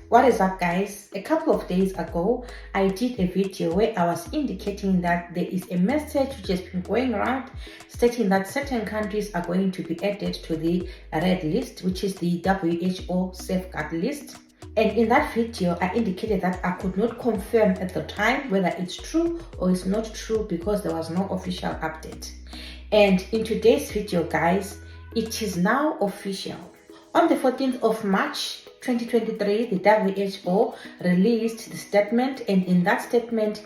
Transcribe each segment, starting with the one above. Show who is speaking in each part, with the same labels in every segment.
Speaker 1: What is up, guys? A couple of days ago I did a video where I was indicating that there is a message which has been going around stating that certain countries are going to be added to the red list, which is the WHO safeguard list. And in that video I indicated that I could not confirm at the time whether it's true or it's not true because there was no official update. And in today's video, guys, it is now official. On the 14th of March 2023, the WHO released the statement, and in that statement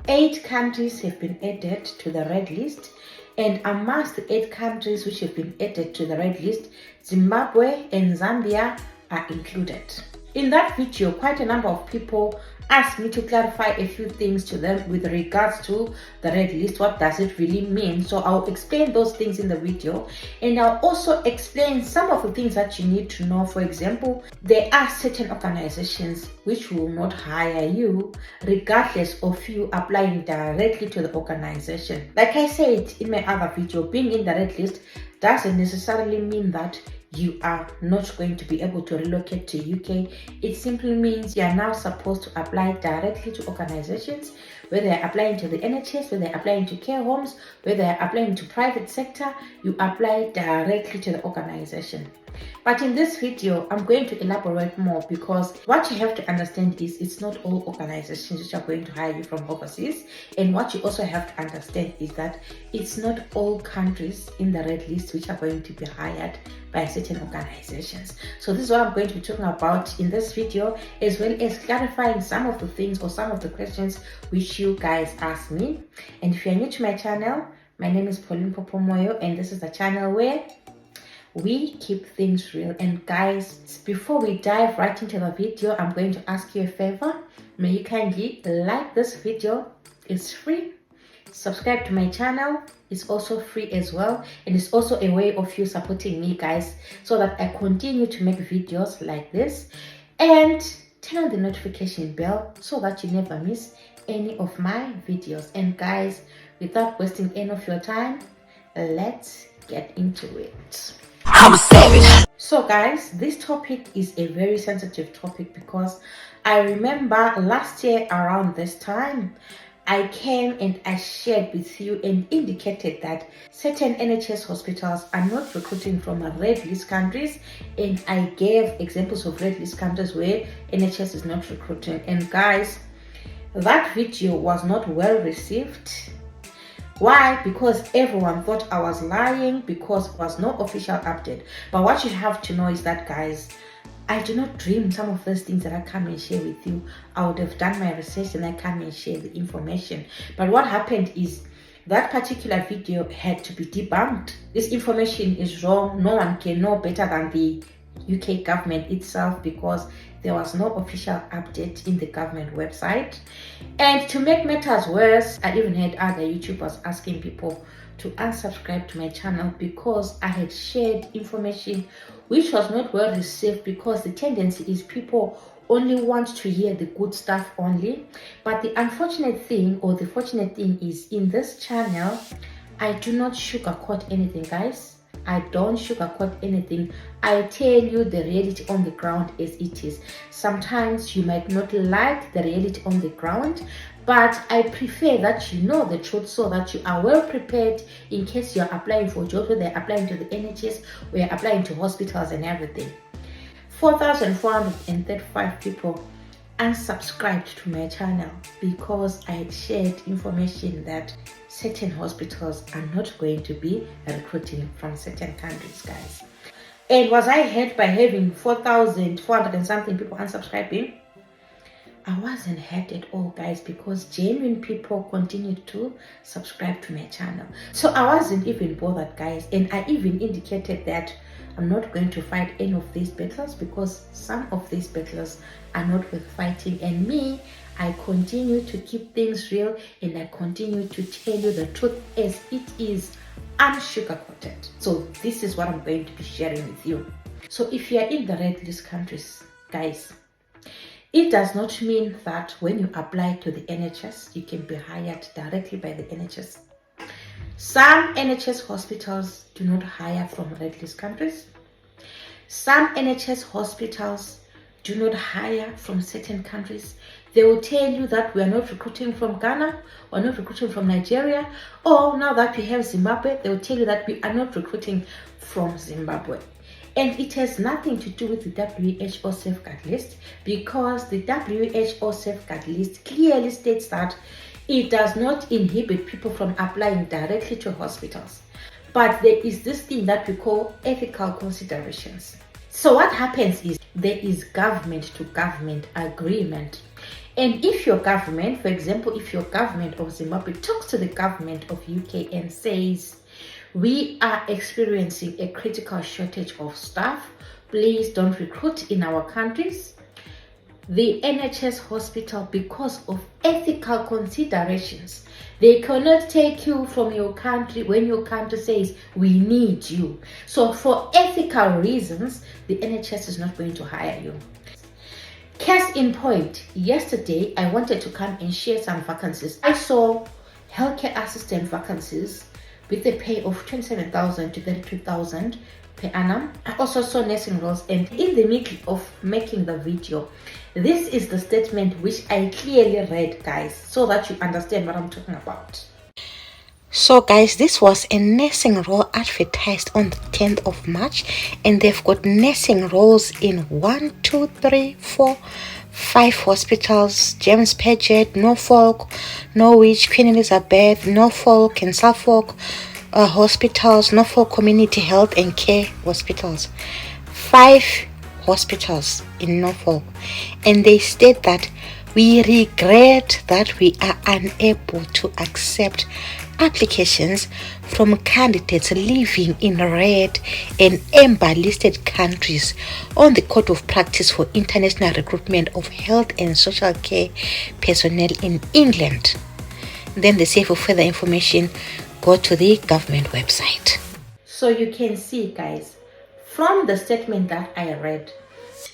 Speaker 1: 8 countries have been added to the red list, and amongst the 8 countries which have been added to the red list, Zimbabwe and Zambia are included. In that video, quite a number of people asked me to clarify a few things to them with regards to the red list. What does it really mean? So I'll explain those things in the video, and I'll also explain some of the things that you need to know. For example, there are certain organizations which will not hire you regardless of you applying directly to the organization. Like I said in my other video, being in the red list doesn't necessarily mean that you are not going to be able to relocate to UK. It simply means you are now supposed to apply directly to organizations, whether they're applying to the NHS, whether they're applying to care homes, whether they're applying to private sector, you apply directly to the organization. But in this video, I'm going to elaborate more, because what you have to understand is it's not all organizations which are going to hire you from overseas. And what you also have to understand is that it's not all countries in the red list which are going to be hired by certain organizations. So this is what I'm going to be talking about in this video, as well as clarifying some of the things or some of the questions which you guys asked me. And if you're new to my channel, my name is Pauline Popomoyo, and this is the channel where we keep things real. And guys, before we dive right into the video, I'm going to ask you a favor. May you kindly like this video. It's free. Subscribe to my channel. It's also free as well, and it's also a way of you supporting me, guys, so that I continue to make videos like this. And turn on the notification bell so that you never miss any of my videos. And guys, without wasting any of your time, let's get into it. I'm a savage. So guys, this topic is a very sensitive topic, because I remember last year around this time I came and I shared with you and indicated that certain NHS hospitals are not recruiting from red list countries, and I gave examples of red list countries where NHS is not recruiting. And guys, that video was not well received. Why? Because everyone thought I was lying, because there was no official update. But what you have to know is that, guys, I do not dream some of those things that I come and share with you. I would have done my research and I come and share the information. But what happened is that particular video had to be debunked. This information is wrong. No one can know better than the UK government itself, because there was no official update in the government website. And to make matters worse, I even had other YouTubers asking people to unsubscribe to my channel because I had shared information which was not well received, because the tendency is people only want to hear the good stuff only. But the unfortunate thing, or the fortunate thing, is in this channel I do not sugarcoat anything, guys. I don't sugarcoat anything. I tell you the reality on the ground as it is. Sometimes you might not like the reality on the ground, but I prefer that you know the truth so that you are well prepared in case you're applying for jobs, whether they're applying to the NHS or you're applying to hospitals and everything. 4,435 people unsubscribed to my channel because I had shared information that certain hospitals are not going to be recruiting from certain countries, guys. And was I hurt by having 4,400 and something people unsubscribing? I wasn't hurt at all, guys, because genuine people continued to subscribe to my channel. So I wasn't even bothered, guys. And I even indicated that I'm not going to fight any of these battles, because some of these battles are not worth fighting. And me, I continue to keep things real, and I continue to tell you the truth as it is, unsugarcoated. So this is what I'm going to be sharing with you. So if you are in the red list countries, guys, it does not mean that when you apply to the NHS, you can be hired directly by the NHS. Some NHS hospitals do not hire from red list countries. Some NHS hospitals do not hire from certain countries. They will tell you that we are not recruiting from Ghana, we're not recruiting from Nigeria, or now that we have Zimbabwe, they will tell you that we are not recruiting from Zimbabwe. And it has nothing to do with the WHO safeguard list, because the WHO safeguard list clearly states that it does not inhibit people from applying directly to hospitals. But there is this thing that we call ethical considerations. So what happens is there is government to government agreement. And if your government, for example, if your government of Zimbabwe talks to the government of UK and says, we are experiencing a critical shortage of staff, please don't recruit in our countries, the NHS hospital, because of ethical considerations, they cannot take you from your country when your country says we need you. So for ethical reasons, the NHS is not going to hire you. Case in point, yesterday I wanted to come and share some vacancies. I saw healthcare assistant vacancies with a pay of 27,000 to 32,000 per annum. I also saw nursing roles, and in the middle of making the video, this is the statement which I clearly read, guys, so that you understand what I'm talking about. So guys, this was a nursing role advertised on the 10th of March, and they've got nursing roles in 1, 2, 3, 4, 5 hospitals: James Paget, Norfolk, Norwich, Queen Elizabeth, Norfolk and Suffolk hospitals, Norfolk Community Health and Care hospitals. 5 hospitals in Norfolk, and they state that we regret that we are unable to accept applications from candidates living in red and amber listed countries on the Code of Practice for International Recruitment of Health and Social Care Personnel in England. Then they say for further information, go to the government website. So you can see, guys, from the statement that I read,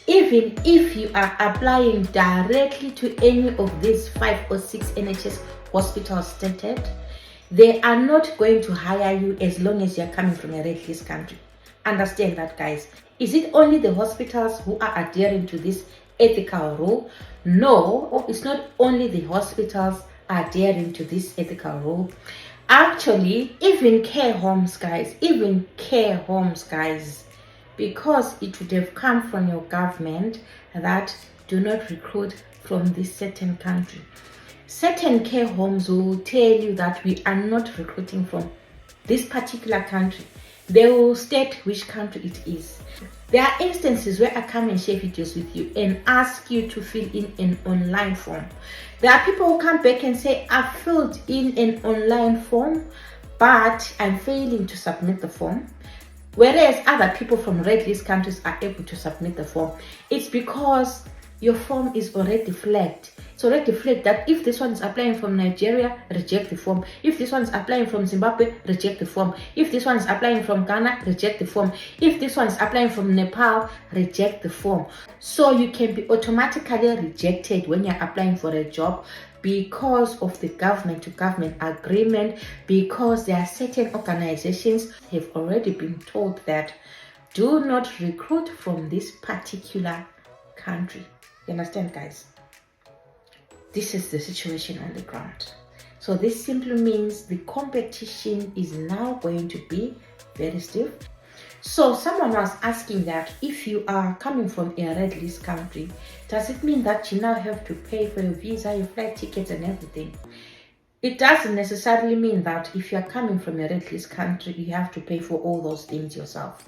Speaker 1: even if you are applying directly to any of these 5 or 6 NHS hospitals stated, they are not going to hire you as long as you are coming from a red list country. Understand that, guys. Is it only the hospitals who are adhering to this ethical rule? No, it's not only the hospitals adhering to this ethical rule. Actually, even care homes, guys, because it would have come from your government that do not recruit from this certain country. Certain care homes will tell you that we are not recruiting from this particular country. They will state which country it is. There are instances where I come and share videos with you and ask you to fill in an online form. There are people who come back and say, I filled in an online form, but I'm failing to submit the form. Whereas other people from red list countries are able to submit the form. It's because your form is already flagged. It's already flagged that if this one is applying from Nigeria, reject the form. If this one is applying from Zimbabwe, reject the form. If this one is applying from Ghana, reject the form. If this one is applying from Nepal, reject the form. So you can be automatically rejected when you're applying for a job because of the government to government agreement, because there are certain organizations have already been told that do not recruit from this particular country. You understand, guys? This is the situation on the ground. So this simply means the competition is now going to be very stiff. So someone was asking that if you are coming from a red list country, does it mean that you now have to pay for your visa, your flight tickets and everything? It doesn't necessarily mean that if you are coming from a red list country, you have to pay for all those things yourself.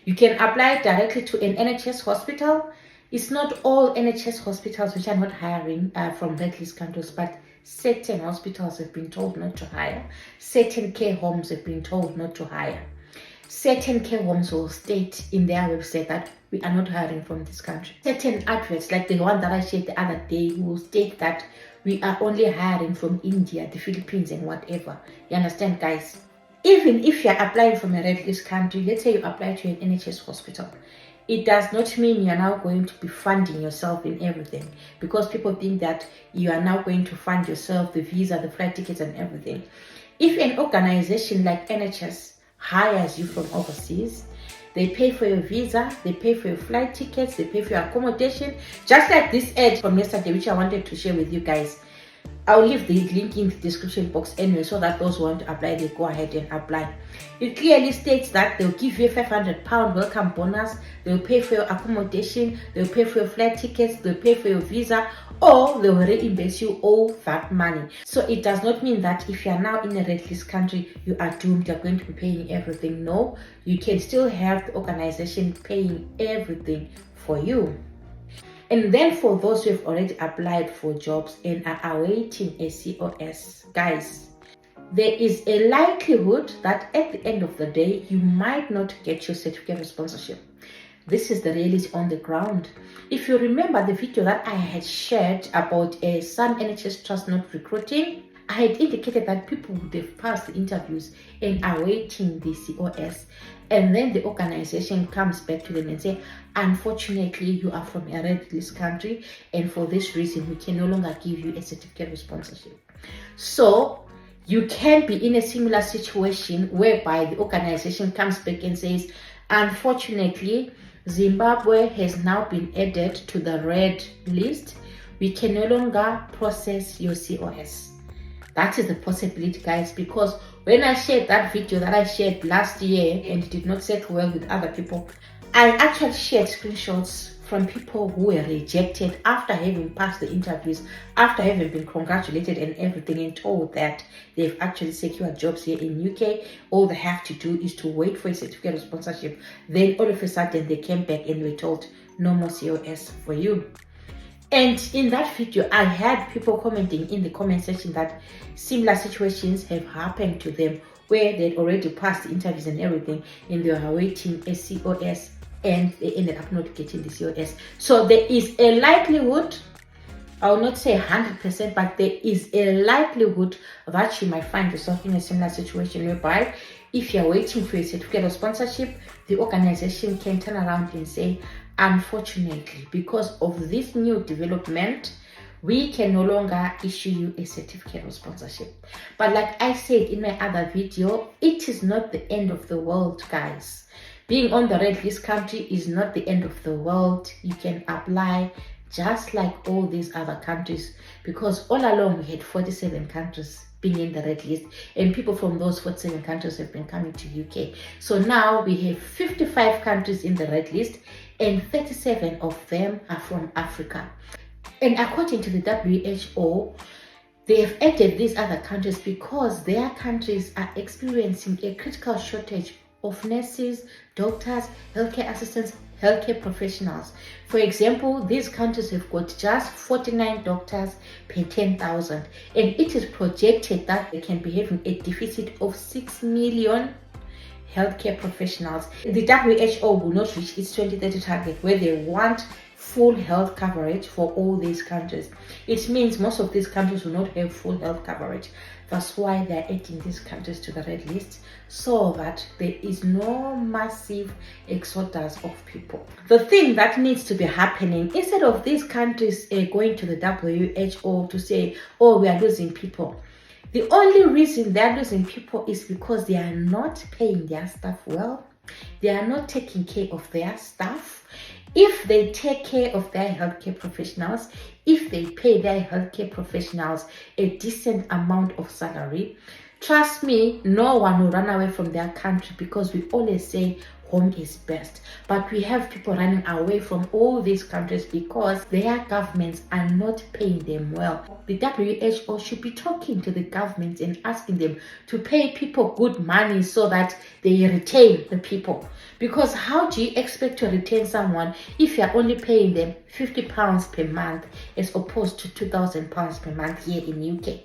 Speaker 1: You can apply directly to an NHS hospital. It's not all NHS hospitals which are not hiring from red list countries, but certain hospitals have been told not to hire. Certain care homes have been told not to hire. Certain care homes will state in their website that we are not hiring from this country. Certain adverts, like the one that I shared the other day, will state that we are only hiring from India, the Philippines and whatever. You understand, guys? Even if you're applying from a red list country, let's say you apply to an NHS hospital, it does not mean you are now going to be funding yourself in everything, because people think that you are now going to fund yourself, the visa, the flight tickets and everything. If an organization like NHS hires you from overseas, They pay for your visa, they pay for your flight tickets, they pay for your accommodation. Just like this ad from yesterday, which I wanted to share with you guys. I'll leave the link in the description box anyway, so that those who want to apply, they go ahead and apply. It clearly states that they'll give you a £500 welcome bonus, they'll pay for your accommodation, they'll pay for your flight tickets, they'll pay for your visa, or they'll reimburse you all that money. So it does not mean that if you are now in a red list country, you are doomed, you're going to be paying everything. No, you can still have the organization paying everything for you. And then for those who have already applied for jobs and are awaiting a COS, guys, there is a likelihood that at the end of the day, you might not get your certificate of sponsorship. This is the reality on the ground. If you remember the video that I had shared about some NHS trust not recruiting, I had indicated that people would have passed the interviews and are waiting the COS, and then the organization comes back to them and say, unfortunately, you are from a red list country, and for this reason, we can no longer give you a certificate of sponsorship. So you can be in a similar situation whereby the organization comes back and says, unfortunately, Zimbabwe has now been added to the red list. We can no longer process your COS. That is the possibility, guys, because when I shared that video that I shared last year and it did not set well with other people, I actually shared screenshots from people who were rejected after having passed the interviews, after having been congratulated and everything, and told that they've actually secured jobs here in UK. All they have to do is to wait for a certificate of sponsorship. Then all of a sudden they came back and were told, no more COS for you. And in that video, I had people commenting in the comment section that similar situations have happened to them where they'd already passed the interviews and everything, and they were awaiting a COS and they ended up not getting the COS. So there is a likelihood, I will not say 100%, but there is a likelihood that you might find yourself in a similar situation whereby if you're waiting for a certificate of sponsorship, the organization can turn around and say, unfortunately, because of this new development, we can no longer issue you a certificate of sponsorship. But like I said in my other video, it is not the end of the world, guys. Being on the red list country is not the end of the world. You can apply just like all these other countries, because all along we had 47 countries being in the red list, and people from those 47 countries have been coming to UK. So now we have 55 countries in the red list, and 37 of them are from Africa. And according to the WHO, they have added these other countries because their countries are experiencing a critical shortage of nurses, doctors, healthcare assistants, healthcare professionals. For example, these countries have got just 49 doctors per 10,000, and it is projected that they can be having a deficit of 6 million healthcare professionals. The WHO will not reach its 2030 target where they want full health coverage for all these countries. It means most of these countries will not have full health coverage. That's why they're adding these countries to the red list, so that there is no massive exodus of people. The thing that needs to be happening, instead of these countries going to the WHO to say, oh, we are losing people, the only reason they are losing people is because they are not paying their staff well. They are not taking care of their staff. If they take care of their healthcare professionals, if they pay their healthcare professionals a decent amount of salary, trust me, no one will run away from their country, because we always say home is best. But we have people running away from all these countries because their governments are not paying them well. The WHO should be talking to the governments and asking them to pay people good money so that they retain the people. Because how do you expect to retain someone if you're only paying them £50 per month as opposed to £2,000 per month here in UK?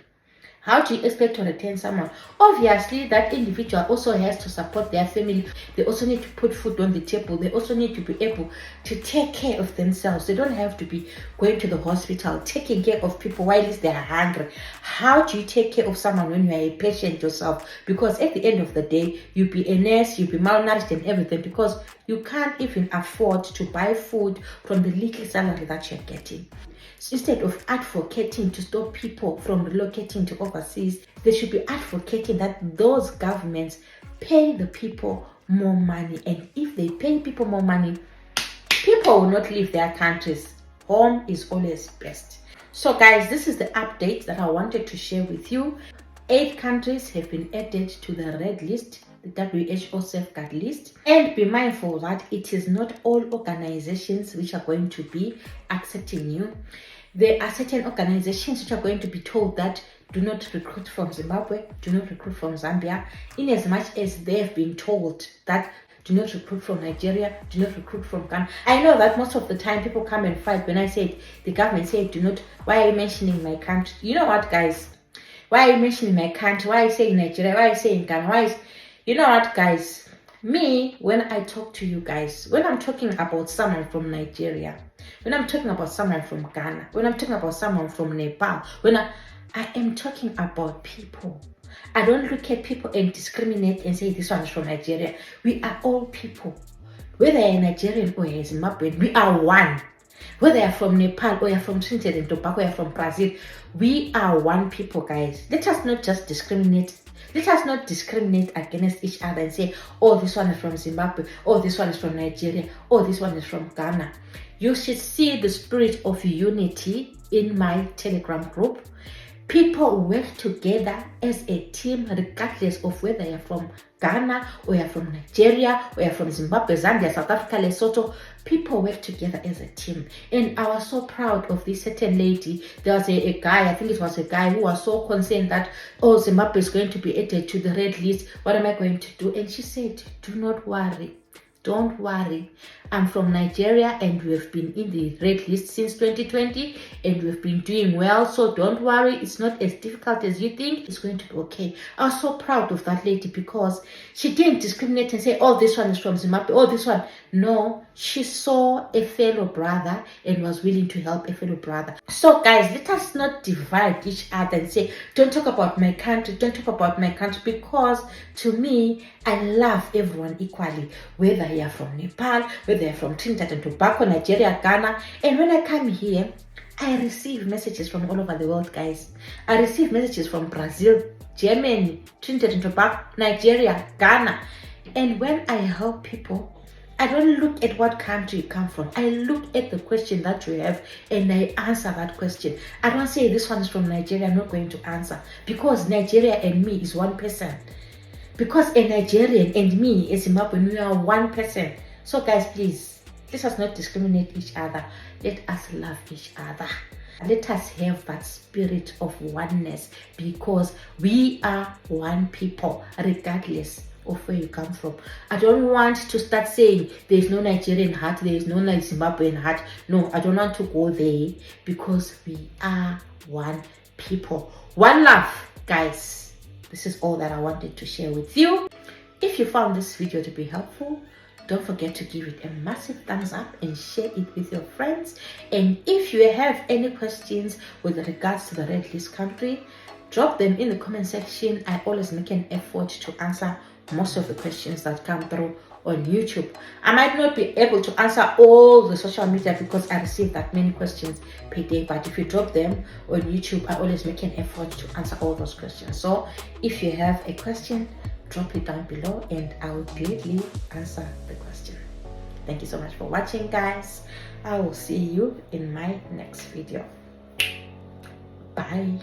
Speaker 1: How do you expect to retain someone? Obviously, that individual also has to support their family. They also need to put food on the table. They also need to be able to take care of themselves. They don't have to be going to the hospital, taking care of people while they are hungry. How do you take care of someone when you are a patient yourself? Because at the end of the day, you'll be a nurse, you'll be malnourished and everything, because you can't even afford to buy food from the little salary that you're getting. So instead of advocating to stop people from relocating to overseas, they should be advocating that those governments pay the people more money. And if they pay people more money, people will not leave their countries. Home is always best. So guys, this is the update that I wanted to share with you. 8 countries have been added to the red list, the WHO safeguard list. And be mindful that it is not all organizations which are going to be accepting you. There are certain organizations which are going to be told that do not recruit from Zimbabwe, do not recruit from Zambia, in as much as they have been told that do not recruit from Nigeria, do not recruit from Ghana. I know that most of the time people come and fight when I said, the government said, do not, why are you mentioning my country? You know what, guys? Why are you mentioning my country? Why are you saying Nigeria? Why are you saying Ghana? You know what, guys? Me, when I talk to you guys, when I'm talking about someone from Nigeria, when I'm talking about someone from Ghana, when I'm talking about someone from Nepal, when I am talking about people. I don't look at people and discriminate and say this one is from Nigeria. We are all people. Whether you're Nigerian or you're Zimbabwean, we are one. Whether you're from Nepal or you're from Trinidad and Tobago, you're from Brazil, we are one people, guys. Let us not just discriminate. Let us not discriminate against each other and say, oh, this one is from Zimbabwe, oh, this one is from Nigeria, oh, this one is from Ghana. You should see the spirit of unity in my Telegram group. People work together as a team regardless of whether you're from Ghana or you're from Nigeria or you're from Zimbabwe, Zambia, South Africa, Lesotho. People work together as a team. And I was so proud of this certain lady. There was a guy, I think it was a guy who was so concerned that, oh, Zimbabwe is going to be added to the red list. What am I going to do? And she said, do not worry. Don't worry. I'm from Nigeria and we have been in the red list since 2020 and we've been doing well. So don't worry. It's not as difficult as you think. It's going to be okay. I was so proud of that lady because she didn't discriminate and say, oh, this one is from Zimbabwe. Oh, this one. No, she saw a fellow brother and was willing to help a fellow brother. So guys, let us not divide each other and say, don't talk about my country. Don't talk about my country, because to me, I love everyone equally, whether you're from Nepal, whether you're from Trinidad and Tobago, Nigeria, Ghana. And when I come here, I receive messages from all over the world, guys. I receive messages from Brazil, Germany, Trinidad and Tobago, Nigeria, Ghana. And when I help people, I don't look at what country you come from. I look at the question that you have and I answer that question. I don't say this one is from Nigeria, I'm not going to answer, because Nigeria and me is one person. Because a Nigerian and me, a Zimbabwean, we are one person. So guys, please, let us not discriminate each other. Let us love each other. Let us have that spirit of oneness, because we are one people, regardless of where you come from. I don't want to start saying there is no Nigerian heart, there is no Zimbabwean heart. No, I don't want to go there, because we are one people. One love, guys. This is all that I wanted to share with you. If you found this video to be helpful, don't forget to give it a massive thumbs up and share it with your friends. And if you have any questions with regards to the red list country, drop them in the comment section. I always make an effort to answer most of the questions that come through on YouTube. I might not be able to answer all the social media because I receive that many questions per day, but if you drop them on YouTube, I always make an effort to answer all those questions. So if you have a question, drop it down below and I will gladly answer the question. Thank you so much for watching, guys. I will see you in my next video. Bye.